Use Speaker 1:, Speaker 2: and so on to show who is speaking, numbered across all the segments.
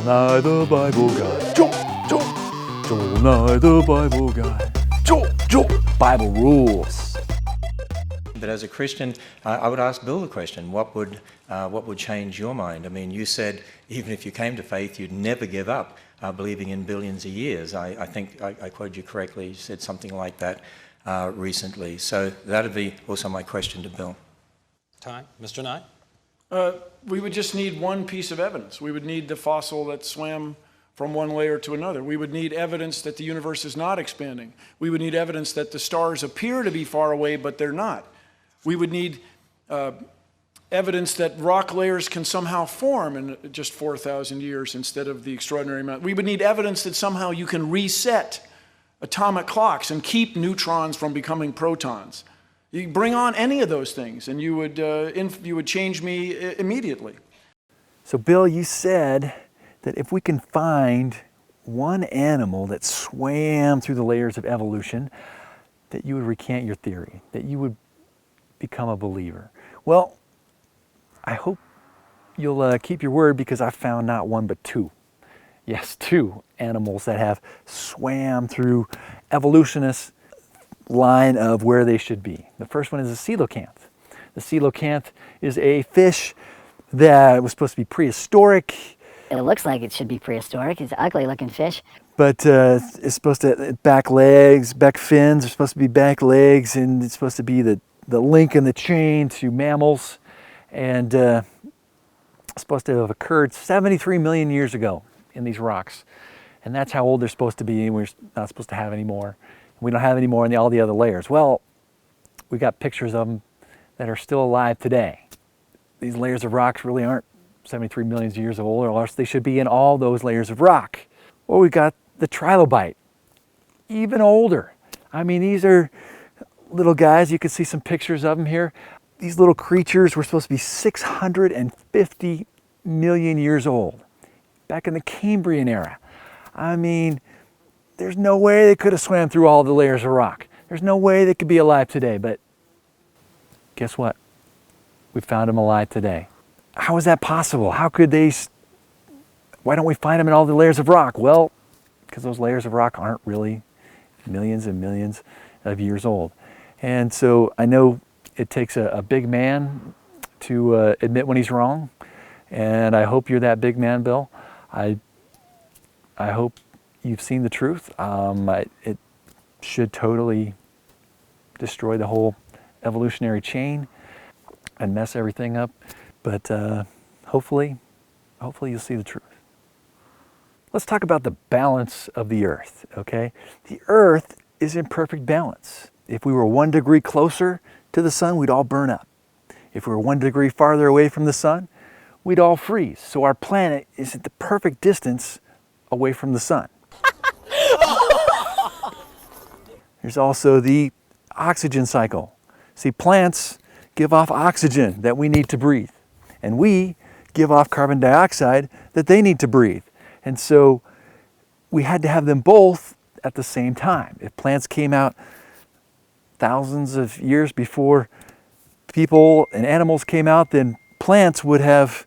Speaker 1: Nye the Bible Guy. Joel Nye the Bible Guy. Joel. Bible rules.
Speaker 2: But as a Christian, I would ask Bill the question, what would change your mind? I mean, you said even if you came to faith, you'd never give up believing in billions of years. I think I quoted you correctly. You said something like that recently. So that would be also my question to Bill.
Speaker 3: Time. Mr. Nye?
Speaker 4: We would just need one piece of evidence. We would need the fossil that swam from one layer to another. We would need evidence that the universe is not expanding. We would need evidence that the stars appear to be far away, but they're not. We would need evidence that rock layers can somehow form in just 4,000 years instead of the extraordinary amount. We would need evidence that somehow you can reset atomic clocks and keep neutrons from becoming protons. You bring on any of those things and you would change me immediately.
Speaker 1: So Bill, you said that if we can find one animal that swam through the layers of evolution, that you would recant your theory, that you would become a believer. Well, I hope you'll keep your word, because I found not one but two. Yes, two animals that have swam through evolutionists' line of where they should be. The first one is a coelacanth. The coelacanth is a fish that was supposed to be prehistoric.
Speaker 5: It looks like it should be prehistoric. It's an ugly looking fish.
Speaker 1: But it's supposed to, back fins are supposed to be back legs, and it's supposed to be the link in the chain to mammals. And it's supposed to have occurred 73 million years ago in these rocks. And that's how old they're supposed to be, and we're not supposed to have any more. We don't have any more in all the other layers. Well, we got pictures of them that are still alive today. These layers of rocks really aren't 73 million years old, or else they should be in all those layers of rock. Or we got the trilobite, even older. I mean, these are little guys. You can see some pictures of them here. These little creatures were supposed to be 650 million years old, back in the Cambrian era. I mean, there's no way they could have swam through all the layers of rock. There's no way they could be alive today, but guess what? We found them alive today. How is that possible? How could they? Why don't we find them in all the layers of rock? Well, because those layers of rock aren't really millions and millions of years old. And so I know it takes a big man to admit when he's wrong, and I hope you're that big man, Bill. I hope you've seen the truth. It should totally destroy the whole evolutionary chain and mess everything up. But hopefully you'll see the truth. Let's talk about the balance of the Earth, okay? The Earth is in perfect balance. If we were 1 degree closer to the sun, we'd all burn up. If we were 1 degree farther away from the sun, we'd all freeze. So our planet is at the perfect distance away from the sun. There's also the oxygen cycle. See, plants give off oxygen that we need to breathe, and we give off carbon dioxide that they need to breathe. And so we had to have them both at the same time. If plants came out thousands of years before people and animals came out, then plants would have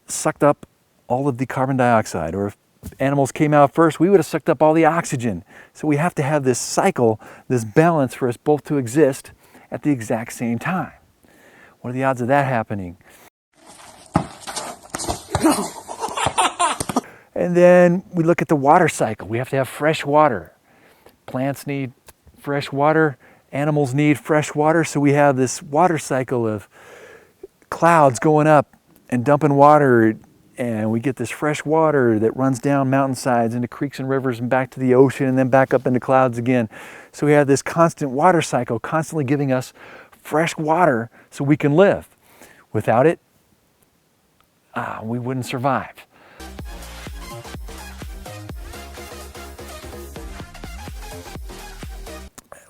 Speaker 1: sucked up all of the carbon dioxide. Or if animals came out first, we would have sucked up all the oxygen. So we have to have this cycle, this balance for us both to exist at the exact same time. What are the odds of that happening? And then we look at the water cycle. We have to have fresh water. Plants need fresh water. Animals need fresh water. So we have this water cycle of clouds going up and dumping water, and we get this fresh water that runs down mountainsides into creeks and rivers and back to the ocean and then back up into clouds again. So we have this constant water cycle constantly giving us fresh water so we can live. Without it, we wouldn't survive.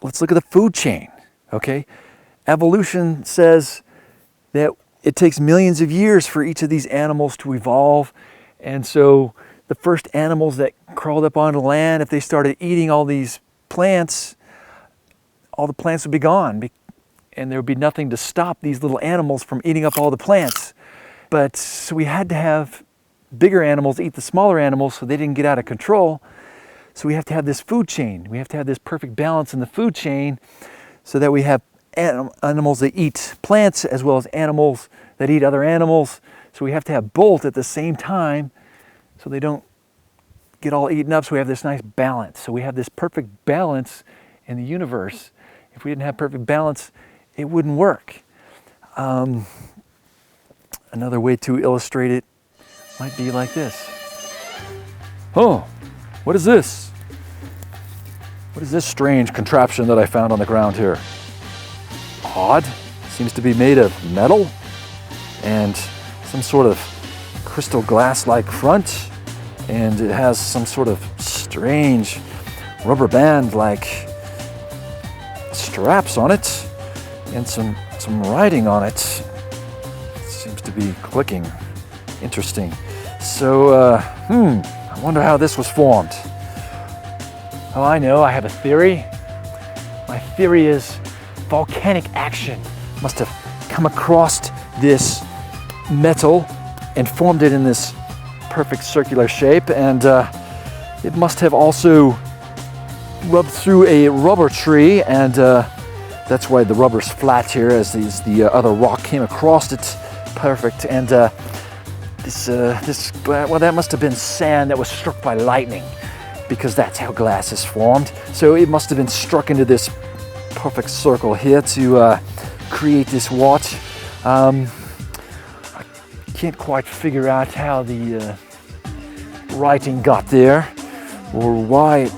Speaker 1: Let's look at the food chain, okay? Evolution says that it takes millions of years for each of these animals to evolve. And so the first animals that crawled up onto land, if they started eating all these plants, all the plants would be gone. And there would be nothing to stop these little animals from eating up all the plants. But so we had to have bigger animals eat the smaller animals, so they didn't get out of control. So we have to have this food chain. We have to have this perfect balance in the food chain so that we have animals that eat plants as well as animals that eat other animals. So we have to have both at the same time so they don't get all eaten up. So we have this nice balance. So we have this perfect balance in the universe. If we didn't have perfect balance, it wouldn't work. Another way to illustrate it might be like this. Oh, what is this? What is this strange contraption that I found on the ground here? Odd. Seems to be made of metal and some sort of crystal glass-like front, and it has some sort of strange rubber band-like straps on it and some writing on it. Seems to be clicking. Interesting. So, I wonder how this was formed. Oh, I know, I have a theory. My theory is volcanic action must have come across this metal and formed it in this perfect circular shape, and it must have also rubbed through a rubber tree, and that's why the rubber's flat here, as the other rock came across it. Perfect. And well, that must have been sand that was struck by lightning, because that's how glass is formed. So it must have been struck into this perfect circle here to create this watch. I can't quite figure out how the writing got there, or why it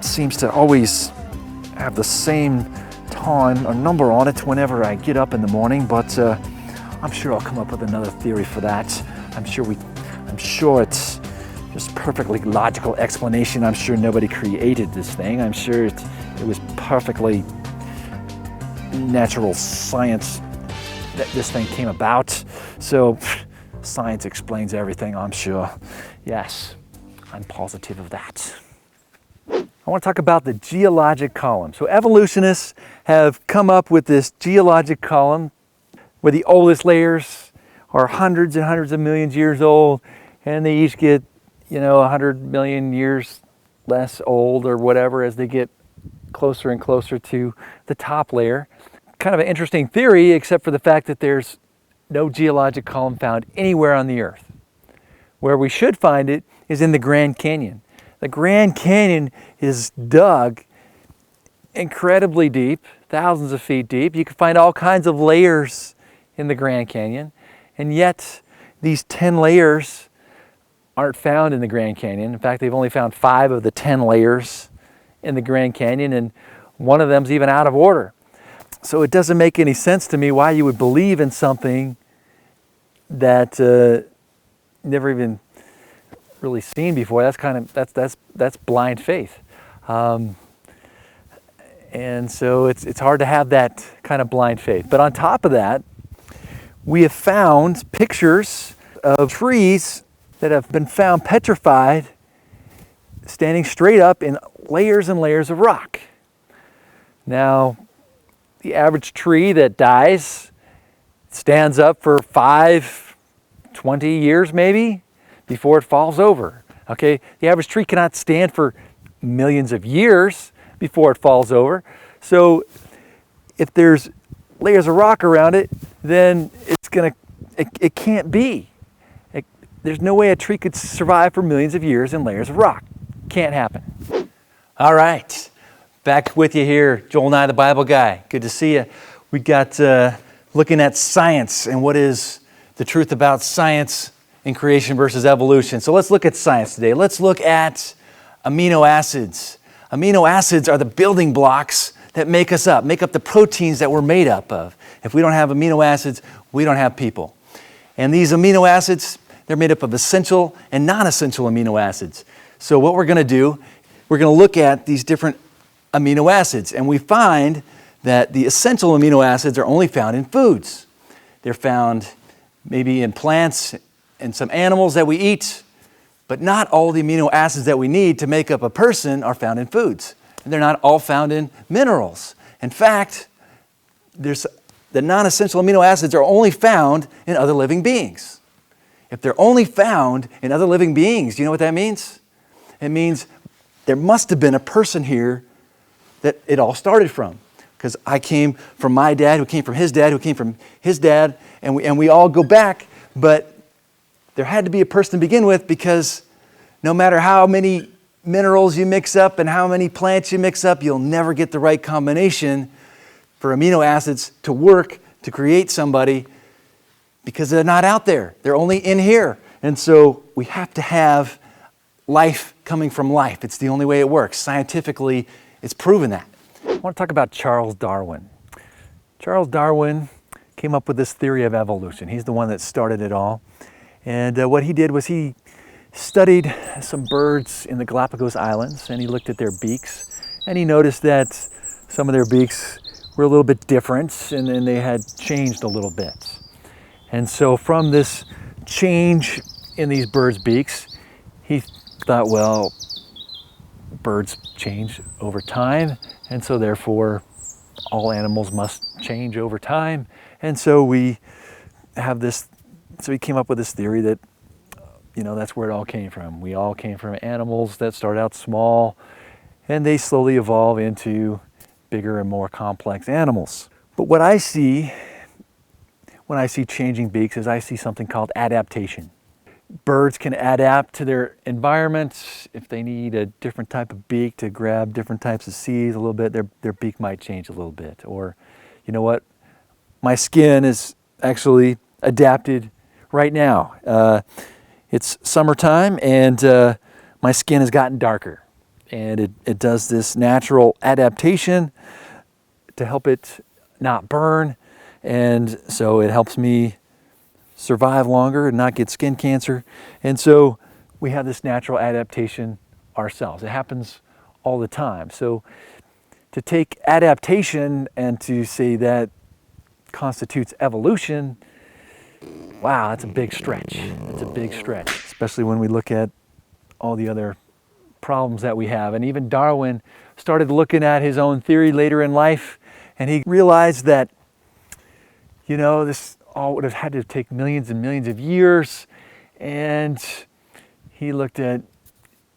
Speaker 1: seems to always have the same time or number on it whenever I get up in the morning, but I'm sure I'll come up with another theory for that. I'm sure it's just perfectly logical explanation. I'm sure nobody created this thing. I'm sure it was perfectly natural science that this thing came about. So science explains everything, I'm sure. Yes, I'm positive of that. I want to talk about the geologic column. So evolutionists have come up with this geologic column where the oldest layers are hundreds and hundreds of millions of years old, and they each get, 100 million years less old or whatever as they get closer and closer to the top layer. Kind of an interesting theory, except for the fact that there's no geologic column found anywhere on the Earth. Where we should find it is in the Grand Canyon. The Grand Canyon is dug incredibly deep, thousands of feet deep. You can find all kinds of layers in the Grand Canyon, and yet these 10 layers aren't found in the Grand Canyon. In fact, they've only found 5 of the 10 layers in the Grand Canyon, and one of them's even out of order. So it doesn't make any sense to me why you would believe in something that never even really seen before. That's blind faith, and so it's hard to have that kind of blind faith. But on top of that, we have found pictures of trees that have been found petrified, standing straight up in layers and layers of rock. Now, the average tree that dies stands up for 20 years maybe before it falls over. Okay, the average tree cannot stand for millions of years before it falls over. So if there's layers of rock around it, then it can't be. There's no way a tree could survive for millions of years in layers of rock. Can't happen. All right, back with you here, Joel Nye, the Bible guy. Good to see you. We got looking at science and what is the truth about science in creation versus evolution. So let's look at science today. Let's look at amino acids. Amino acids are the building blocks that make up the proteins that we're made up of. If we don't have amino acids, we don't have people. And these amino acids, they're made up of essential and non-essential amino acids. So what we're going to do, we're going to look at these different amino acids, and we find that the essential amino acids are only found in foods. They're found maybe in plants and some animals that we eat, but not all the amino acids that we need to make up a person are found in foods. And they're not all found in minerals. In fact, the non-essential amino acids are only found in other living beings. if they're only found in other living beings, do you know what that means? It means there must have been a person here that it all started from. Because I came from my dad, who came from his dad, who came from his dad, and we all go back, but there had to be a person to begin with, because no matter how many minerals you mix up and how many plants you mix up, you'll never get the right combination for amino acids to work to create somebody, because they're not out there. They're only in here. And so we have to have life coming from life. It's the only way it works. Scientifically, it's proven that. I want to talk about Charles Darwin. Charles Darwin came up with this theory of evolution. He's the one that started it all. And what he did was he studied some birds in the Galapagos Islands, and he looked at their beaks, and he noticed that some of their beaks were a little bit different, and then they had changed a little bit. And so from this change in these birds' beaks, he thought, well, birds change over time, and so therefore all animals must change over time. And so we have this, so he came up with this theory that, that's where it all came from. We all came from animals that start out small, and they slowly evolve into bigger and more complex animals. But what I see when I see changing beaks is I see something called adaptation. Birds can adapt to their environment. If they need a different type of beak to grab different types of seeds a little bit, their beak might change a little bit. Or, you know what, my skin is actually adapted right now. It's summertime, and my skin has gotten darker. And it does this natural adaptation to help it not burn. And so it helps me survive longer and not get skin cancer. And so we have this natural adaptation ourselves. It happens all the time. So to take adaptation and to say that constitutes evolution, wow, that's a big stretch. It's a big stretch, especially when we look at all the other problems that we have. And even Darwin started looking at his own theory later in life, and he realized that, this all would have had to take millions and millions of years. And he looked at,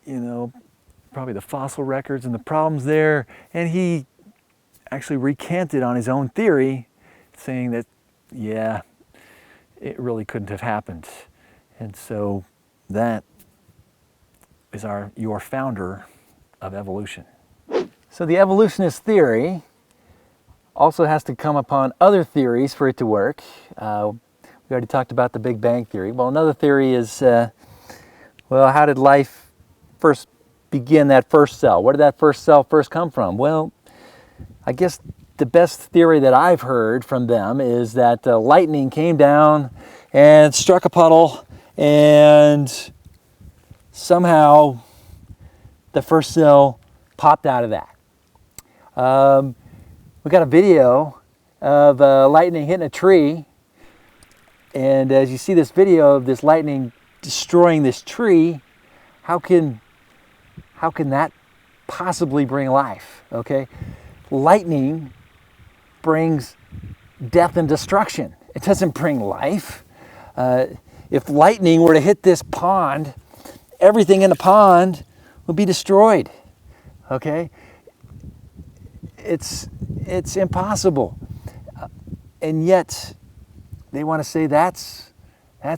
Speaker 1: probably the fossil records and the problems there, and he actually recanted on his own theory, saying that, yeah, it really couldn't have happened. And so that is your founder of evolution. So the evolutionist theory also has to come upon other theories for it to work. We already talked about the Big Bang theory. Well, another theory is, how did life first begin, that first cell? Where did that first cell first come from? Well, I guess the best theory that I've heard from them is that lightning came down and struck a puddle, and somehow the first cell popped out of that. We got a video of lightning hitting a tree, and as you see this video of this lightning destroying this tree, how can that possibly bring life? Okay, lightning brings death and destruction. It doesn't bring life. If lightning were to hit this pond, everything in the pond would be destroyed. Okay, it's impossible, and yet they want to say that's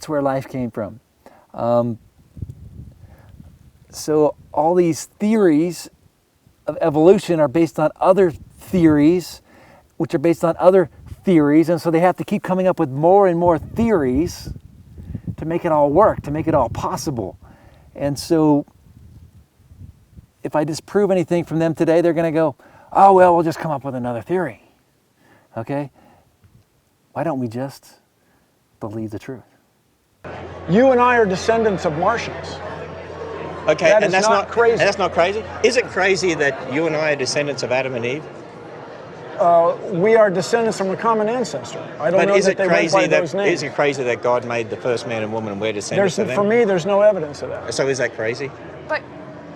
Speaker 1: where life came from. So all these theories of evolution are based on other theories, which are based on other theories, and so they have to keep coming up with more and more theories to make it all work, to make it all possible. And so if I disprove anything from them today, they're going to go, oh, well, we'll just come up with another theory. Okay? Why don't we just believe the truth?
Speaker 4: You and I are descendants of Martians.
Speaker 2: Okay,
Speaker 4: That
Speaker 2: and
Speaker 4: is not crazy.
Speaker 2: And that's not crazy? Is it crazy that you and I are descendants of Adam and Eve?
Speaker 4: We are descendants from a common ancestor. I don't
Speaker 2: But
Speaker 4: know
Speaker 2: is
Speaker 4: that
Speaker 2: it
Speaker 4: they went by those names.
Speaker 2: is it crazy that God made the first man and woman and we're descendants of them?
Speaker 4: For me, there's no evidence of that.
Speaker 2: So is that crazy?
Speaker 6: But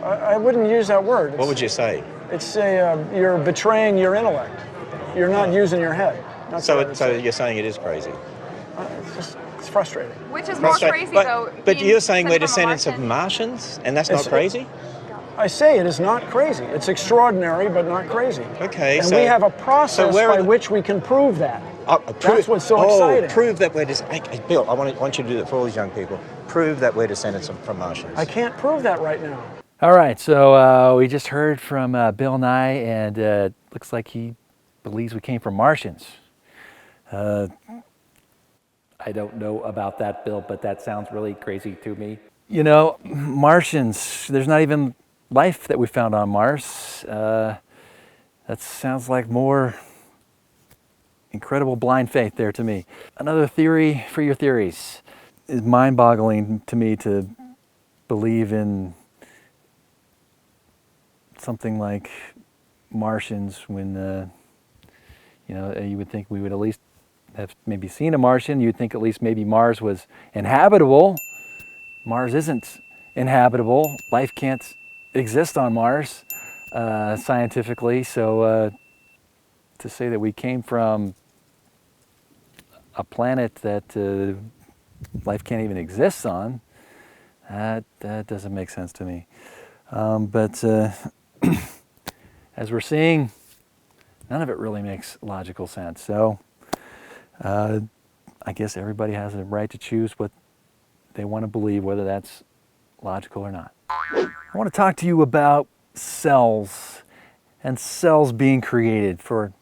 Speaker 4: I wouldn't use that word.
Speaker 2: What would you say?
Speaker 4: It's you're betraying your intellect. You're not using your head. That's what I would
Speaker 2: So
Speaker 4: say.
Speaker 2: you're saying it is crazy?
Speaker 4: It's frustrating.
Speaker 6: Which is more crazy, though.
Speaker 3: But
Speaker 6: being
Speaker 3: you're saying we're
Speaker 6: descended
Speaker 3: descendants
Speaker 6: from
Speaker 3: of
Speaker 6: a
Speaker 3: Martians, and that's not
Speaker 4: It's-
Speaker 3: crazy?
Speaker 4: I say it is not crazy. It's extraordinary, but not crazy.
Speaker 3: Okay,
Speaker 4: and
Speaker 3: so-
Speaker 4: we have a
Speaker 3: so
Speaker 4: process
Speaker 3: where are
Speaker 4: by
Speaker 3: the-
Speaker 4: which we can prove that.
Speaker 3: Prove,
Speaker 4: That's what's so exciting.
Speaker 3: Prove that we're Bill, I want you to do that for all these young people. Prove that we're descendants from Martians.
Speaker 4: I can't prove that right now.
Speaker 1: All right, so we just heard from Bill Nye, and looks like he believes we came from Martians. I don't know about that, Bill, but that sounds really crazy to me. You know, Martians, there's not even life that we found on Mars. That sounds like more incredible blind faith there to me. Another theory for your theories. Is mind-boggling to me to believe in something like Martians when, you know, you would think we would at least have maybe seen a Martian. You'd think at least maybe Mars was inhabitable. Mars isn't inhabitable. Life can't exist on Mars scientifically. So to say that we came from a planet that life can't even exist on, that doesn't make sense to me. But as we're seeing, none of it really makes logical sense. So I guess everybody has a right to choose what they want to believe, whether that's logical or not. I want to talk to you about cells and cells being created. For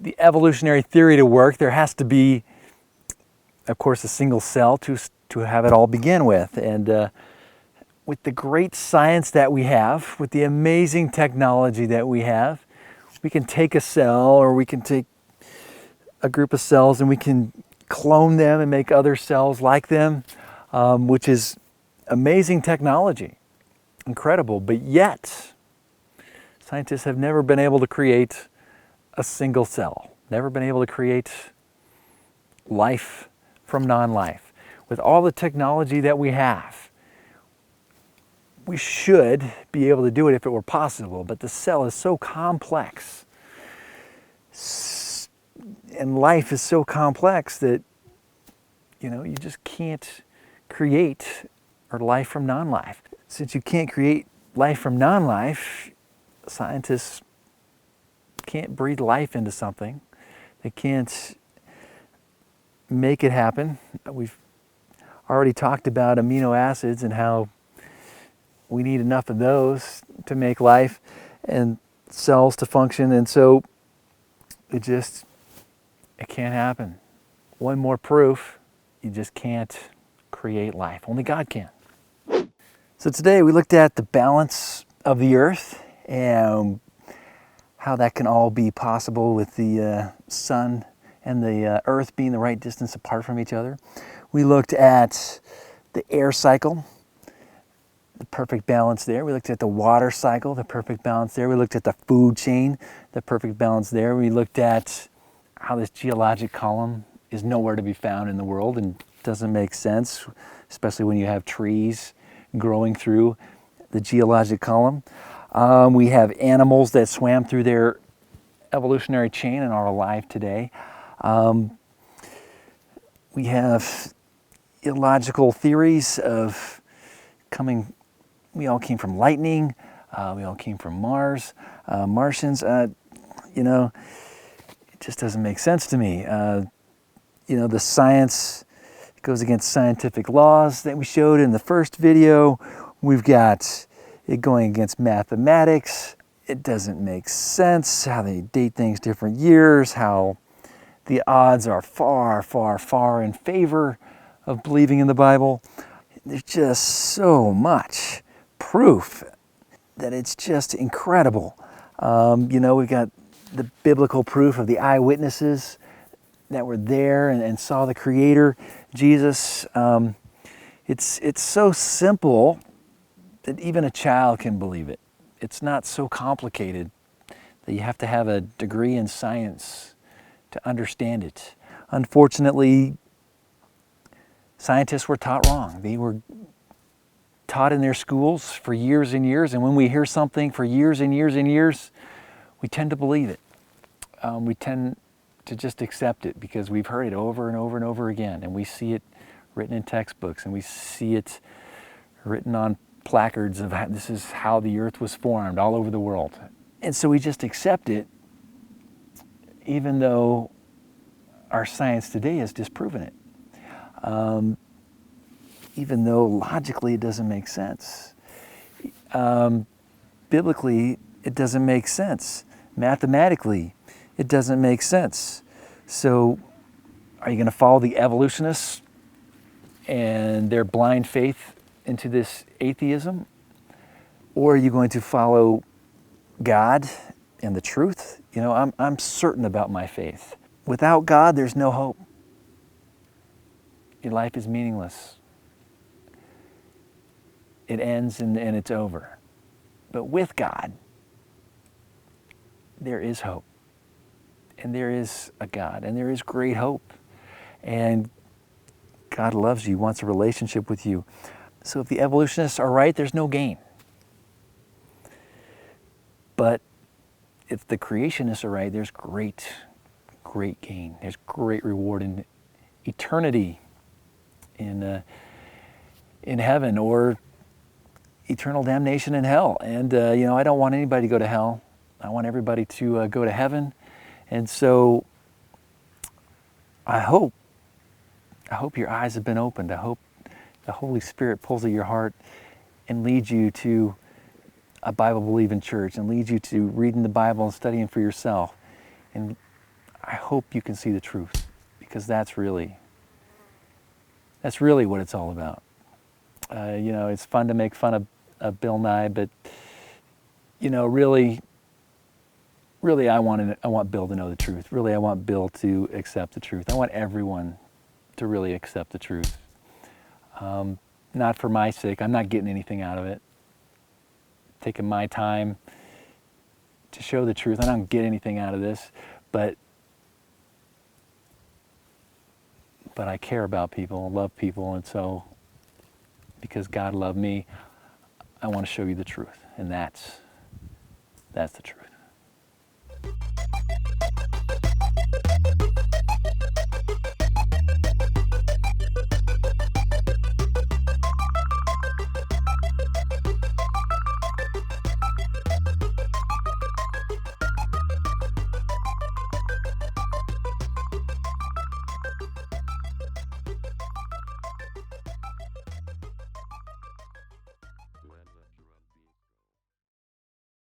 Speaker 1: the evolutionary theory to work, there has to be, of course, a single cell to have it all begin with. And with the great science that we have, with the amazing technology that we have, we can take a cell, or we can take a group of cells, and we can clone them and make other cells like them, which is amazing technology, incredible. But yet, scientists have never been able to create a single cell, never been able to create life from non-life. With all the technology that we have, we should be able to do it if it were possible, but the cell is so complex, and life is so complex that, you know, you just can't create or life from non-life. Since you can't create life from non-life, scientists can't breathe life into something. They can't make it happen. We've already talked about amino acids and how we need enough of those to make life and cells to function, and so it can't happen. One more proof, you just can't create life. Only God can. So today we looked at the balance of the earth and how that can all be possible with the sun and the earth being the right distance apart from each other. We looked at the air cycle, the perfect balance there. We looked at the water cycle, the perfect balance there. We looked at the food chain, the perfect balance there. We looked at how this geologic column is nowhere to be found in the world and doesn't make sense, especially when you have trees growing through the geologic column. We have animals that swam through their evolutionary chain and are alive today. We have illogical theories of we all came from lightning, we all came from Mars, Martians, you know, it just doesn't make sense to me. You know, the science goes against scientific laws that we showed in the first video. We've got it going against mathematics. It doesn't make sense how they date things different years, how the odds are far, far, far in favor of believing in the Bible. There's just so much proof that it's just incredible. You know, we've got the biblical proof of the eyewitnesses that were there and saw the Creator, Jesus. It's so simple that even a child can believe it. It's not so complicated that you have to have a degree in science to understand it. Unfortunately, scientists were taught wrong. They were taught in their schools for years and years, and when we hear something for years and years and years, we tend to believe it. We tend to just accept it, because we've heard it over and over and over again, and we see it written in textbooks, and we see it written on placards of this is how the earth was formed all over the world. And so we just accept it, even though our science today has disproven it. Even though logically it doesn't make sense. Biblically, it doesn't make sense. Mathematically, it doesn't make sense. So are you going to follow the evolutionists and their blind faith into this atheism? Or are you going to follow God and the truth? You know, I'm certain about my faith. Without God, there's no hope. Your life is meaningless. It ends and it's over. But with God, there is hope. And there is a God, and there is great hope. And God loves you, wants a relationship with you. So if the evolutionists are right, there's no gain. But if the creationists are right, there's great gain. There's great reward in eternity in heaven, or eternal damnation in hell. And you know, I don't want anybody to go to hell. I want everybody to go to heaven. And so I hope your eyes have been opened. I hope the Holy Spirit pulls at your heart and leads you to a Bible-believing church, and leads you to reading the Bible and studying for yourself. And I hope you can see the truth, because that's really what it's all about. You know, it's fun to make fun of Bill Nye, but you know, really, I want Bill to know the truth. Really, I want Bill to accept the truth. I want everyone to really accept the truth. Not for my sake. I'm not getting anything out of it. Taking my time to show the truth. I don't get anything out of this, but I care about people and love people, and so because God loved me, I want to show you the truth, and that's the truth.